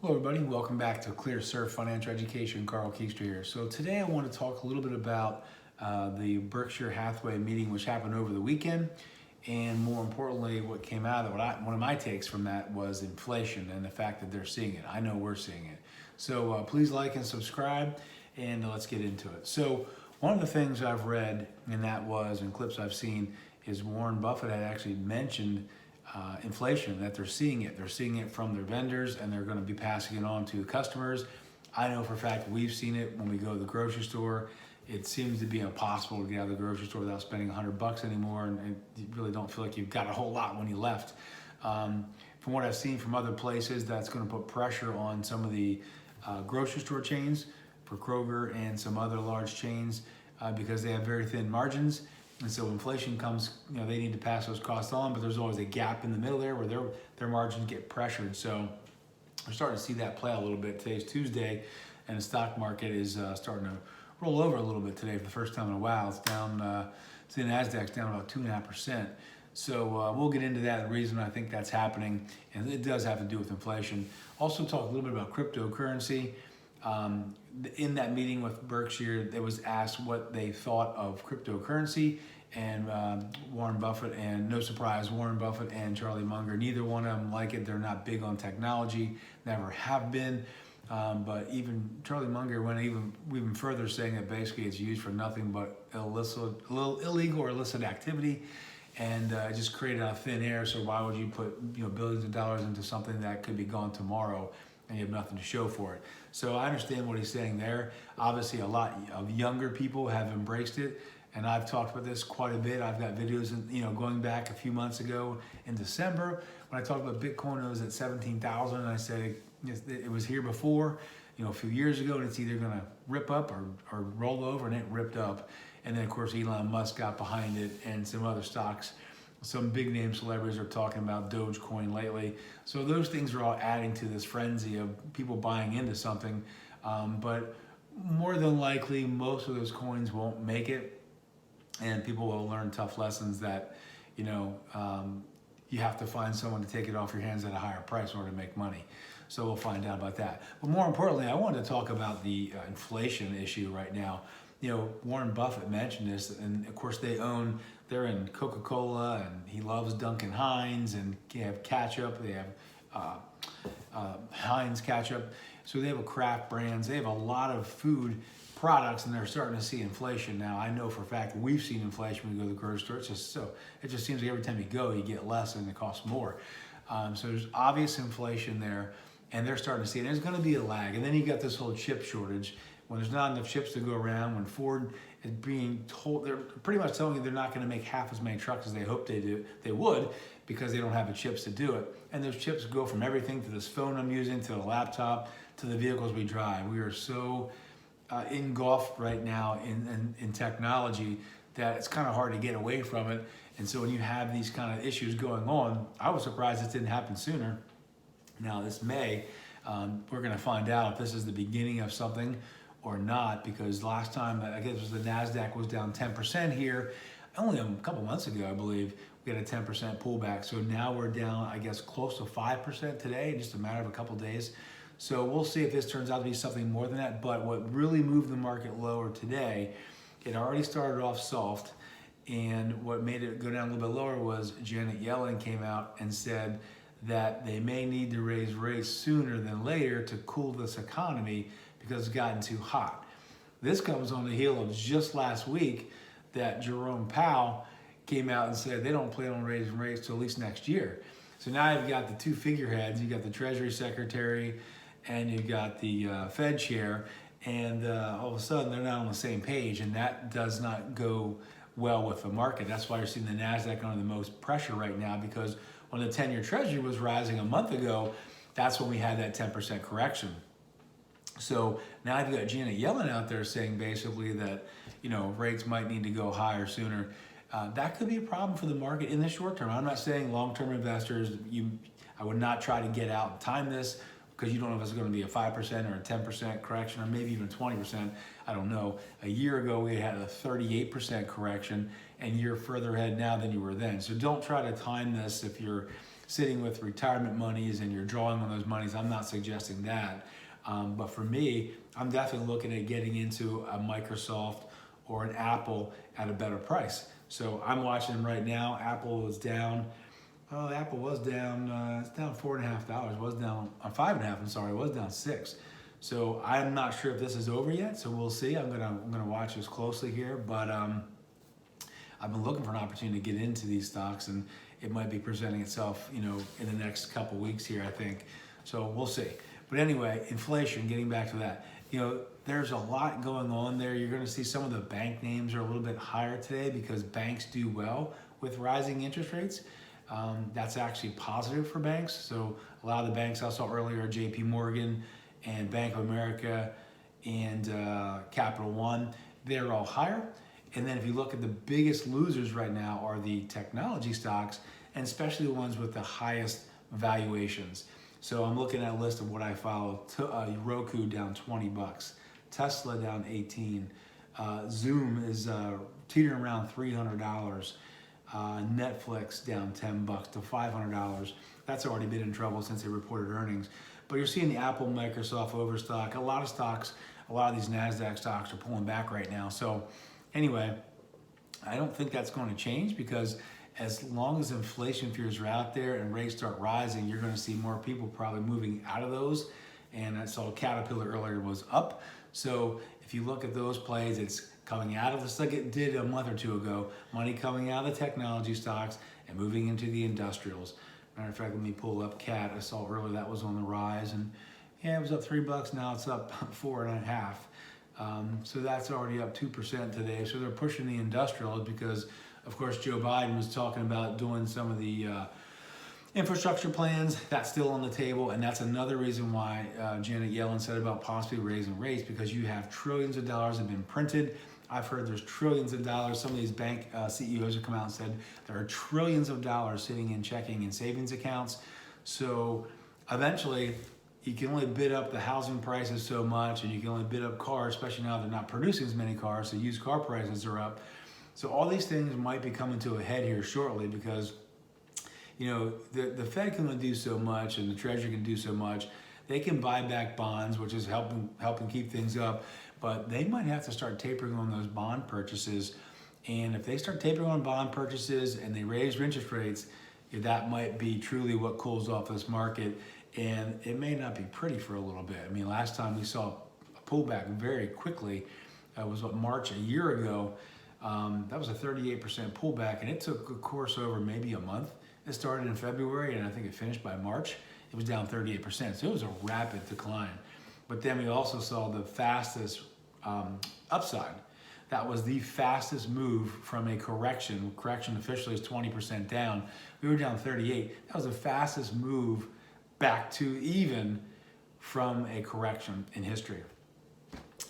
Hello everybody, welcome back to Clear Surf Financial Education. Carl Keester here. So today I want to talk a little bit about the Berkshire Hathaway meeting which happened over the weekend, and more importantly what came out of it. One of my takes from that was inflation and the fact that they're seeing it. I know we're seeing it. So please like and subscribe, and let's get into it. So one of the things I've read, and that was in clips I've seen, is Warren Buffett had actually mentioned inflation, that they're seeing it. They're seeing it from their vendors, and they're going to be passing it on to customers. I know for a fact we've seen it when we go to the grocery store. It seems to be impossible to get out of the grocery store without spending $100 anymore, and you really don't feel like you've got a whole lot when you left. From what I've seen from other places, that's going to put pressure on some of the grocery store chains, for Kroger and some other large chains, because they have very thin margins. And so inflation comes, they need to pass those costs on, but there's always a gap in the middle there where their margins get pressured. So we're starting to see that play out a little bit. Today's Tuesday, and the stock market is starting to roll over a little bit today for the first time in a while. It's down, the NASDAQ's down about 2.5%. So we'll get into that, the reason I think that's happening, and it does have to do with inflation. Also talk a little bit about cryptocurrency. In that meeting with Berkshire, it was asked what they thought of cryptocurrency, and Warren Buffett, and no surprise, Warren Buffett and Charlie Munger, neither one of them like it. They're not big on technology, never have been. But even Charlie Munger went even further, saying that basically it's used for nothing but illegal or illicit activity, and just created out of thin air. So why would you put billions of dollars into something that could be gone tomorrow, and you have nothing to show for it? So I understand what he's saying there. Obviously, a lot of younger people have embraced it, and I've talked about this quite a bit. I've got videos, going back a few months ago in December when I talked about Bitcoin. It was at 17,000, and I said it was here before, a few years ago, and it's either going to rip up or roll over, and it ripped up. And then of course Elon Musk got behind it, and some other stocks. Some big name celebrities are talking about Dogecoin lately. So those things are all adding to this frenzy of people buying into something. But more than likely, most of those coins won't make it. And people will learn tough lessons that, you have to find someone to take it off your hands at a higher price in order to make money. So we'll find out about that. But more importantly, I wanted to talk about the inflation issue right now. Warren Buffett mentioned this, and of course they're in Coca-Cola, and he loves Duncan Hines, and they have ketchup, they have Heinz ketchup. So they have a craft brands, they have a lot of food products, and they're starting to see inflation. Now, I know for a fact that we've seen inflation when we go to the grocery store. It just seems like every time you go, you get less and it costs more. So there's obvious inflation there, and they're starting to see it. And there's gonna be a lag. And then you got this whole chip shortage. When there's not enough chips to go around, when Ford is being told, they're pretty much telling you they're not going to make half as many trucks as they hoped they would, because they don't have the chips to do it. And those chips go from everything to this phone I'm using, to the laptop, to the vehicles we drive. We are so engulfed right now in technology that it's kind of hard to get away from it. And so when you have these kind of issues going on, I was surprised this didn't happen sooner. Now this May, we're going to find out if this is the beginning of something or not, because last time, I guess it was the NASDAQ was down 10% here, only a couple months ago, I believe, we had a 10% pullback. So now we're down, I guess, close to 5% today, in just a matter of a couple days. So we'll see if this turns out to be something more than that. But what really moved the market lower today, it already started off soft, and what made it go down a little bit lower was Janet Yellen came out and said that they may need to raise rates sooner than later to cool this economy, because it's gotten too hot. This comes on the heel of just last week that Jerome Powell came out and said they don't plan on raising rates till at least next year. So now you've got the two figureheads. You got the Treasury Secretary, and you've got the Fed chair, and all of a sudden they're not on the same page, and that does not go well with the market. That's why you're seeing the NASDAQ under the most pressure right now, because when the 10-year Treasury was rising a month ago, that's when we had that 10% correction. So now you've got Janet Yellen out there saying basically that, rates might need to go higher sooner. That could be a problem for the market in the short term. I'm not saying long-term investors, I would not try to get out and time this, because you don't know if it's going to be a 5% or a 10% correction, or maybe even 20%. I don't know. A year ago, we had a 38% correction, and you're further ahead now than you were then. So don't try to time this if you're sitting with retirement monies and you're drawing on those monies, I'm not suggesting that. But for me, I'm definitely looking at getting into a Microsoft or an Apple at a better price. So I'm watching them right now. Apple is down. Oh, Apple was down. It's down $4.50. It was down 5.5. I'm sorry. It was down 6. So I'm not sure if this is over yet. So we'll see. I'm gonna watch this closely here. But I've been looking for an opportunity to get into these stocks, and it might be presenting itself, in the next couple weeks here, I think. So we'll see. But anyway, inflation. Getting back to that, there's a lot going on there. You're going to see some of the bank names are a little bit higher today because banks do well with rising interest rates. That's actually positive for banks. So a lot of the banks I saw earlier, JP Morgan and Bank of America and Capital One, they're all higher. And then if you look at the biggest losers right now are the technology stocks, and especially the ones with the highest valuations. So I'm looking at a list of what I follow. Roku down $20, Tesla down 18, Zoom is teetering around $300, Netflix down $10 to $500. That's already been in trouble since they reported earnings. But you're seeing the Apple, Microsoft overstock. A lot of stocks, a lot of these NASDAQ stocks are pulling back right now. So anyway, I don't think that's going to change because as long as inflation fears are out there and rates start rising, you're going to see more people probably moving out of those. And I saw Caterpillar earlier was up. So if you look at those plays, it's coming out of this like it did a month or two ago, money coming out of the technology stocks and moving into the industrials. Matter of fact, let me pull up CAT. I saw earlier that was on the rise, and yeah, it was up $3. Now it's up 4.5. So that's already up 2% today. So they're pushing the industrials because, of course, Joe Biden was talking about doing some of the infrastructure plans. That's still on the table, and that's another reason why Janet Yellen said about possibly raising rates, because you have trillions of dollars have been printed. I've heard there's trillions of dollars. Some of these bank CEOs have come out and said there are trillions of dollars sitting in checking and savings accounts. So eventually, you can only bid up the housing prices so much, and you can only bid up cars, especially now they're not producing as many cars, so used car prices are up. So all these things might be coming to a head here shortly because, the Fed can only do so much and the Treasury can do so much. They can buy back bonds, which is helping keep things up, but they might have to start tapering on those bond purchases. And if they start tapering on bond purchases and they raise interest rates, that might be truly what cools off this market. And it may not be pretty for a little bit. I mean, last time we saw a pullback very quickly was March a year ago. That was a 38% pullback, and it took a course over maybe a month. It started in February, and I think it finished by March. It was down 38%, so it was a rapid decline. But then we also saw the fastest upside. That was the fastest move from a correction. Correction officially is 20% down. We were down 38. That was the fastest move back to even from a correction in history.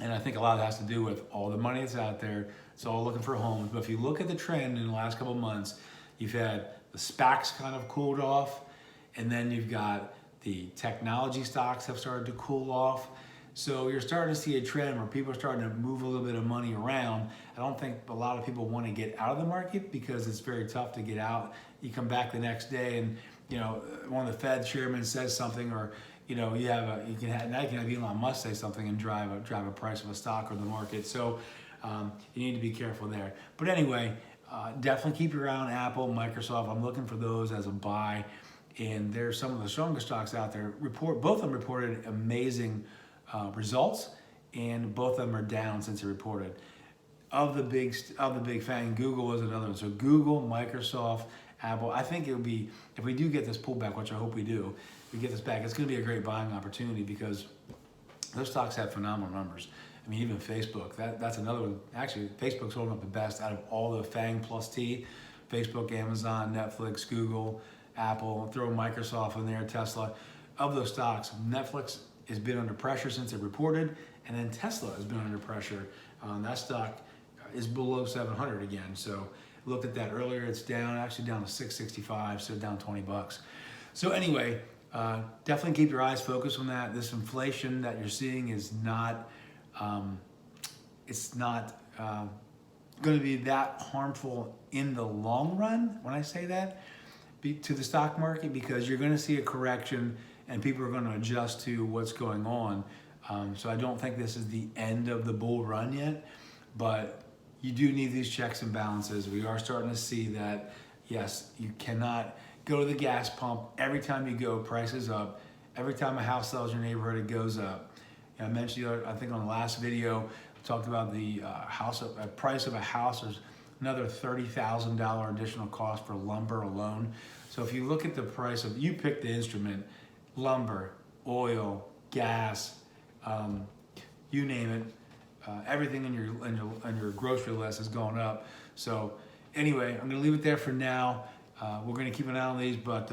And I think a lot of that has to do with all the money that's out there. It's all looking for homes. But if you look at the trend in the last couple of months, you've had the SPACs kind of cooled off, and then you've got the technology stocks have started to cool off. So you're starting to see a trend where people are starting to move a little bit of money around. I don't think a lot of people want to get out of the market because it's very tough to get out. You come back the next day and one of the Fed chairmen says something, or now you can have Elon Musk say something and drive a price of a stock or the market. So you need to be careful there. But anyway, definitely keep your eye on Apple, Microsoft. I'm looking for those as a buy, and there's some of the strongest stocks out there. Both of them reported amazing results, and both of them are down since they reported. Of the big FANG, Google was another one. So Google, Microsoft, Apple. I think it'll be, if we do get this pullback, which I hope we do, we get this back, it's going to be a great buying opportunity because those stocks have phenomenal numbers. I mean, even Facebook, that's another one. Actually, Facebook's holding up the best out of all the FANG plus T. Facebook, Amazon, Netflix, Google, Apple, throw Microsoft in there, Tesla. Of those stocks, Netflix has been under pressure since it reported, and then Tesla has been under pressure. That stock is below 700 again. So looked at that earlier. It's down, actually down to 665, so down $20. So anyway, definitely keep your eyes focused on that. This inflation that you're seeing is not, it's not going to be that harmful in the long run when I say that, to the stock market, because you're going to see a correction and people are going to adjust to what's going on. So I don't think this is the end of the bull run yet, but you do need these checks and balances. We are starting to see that, yes, you cannot go to the gas pump. Every time you go, price is up. Every time a house sells in your neighborhood, it goes up. I mentioned, I think on the last video, we talked about the price of a house. There's another $30,000 additional cost for lumber alone. So if you look at the price of, you pick the instrument, lumber, oil, gas, you name it, everything in your grocery list is going up. So anyway, I'm going to leave it there for now. We're going to keep an eye on these, but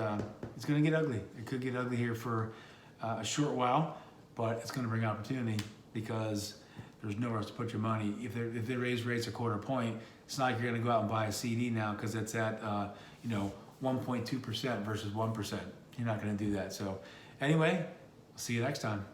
it's going to get ugly. It could get ugly here for a short while, but it's going to bring opportunity because there's nowhere else to put your money. If they raise rates a quarter point, it's not like you're going to go out and buy a CD now because it's at 1.2% versus 1%. You're not going to do that. So anyway, see you next time.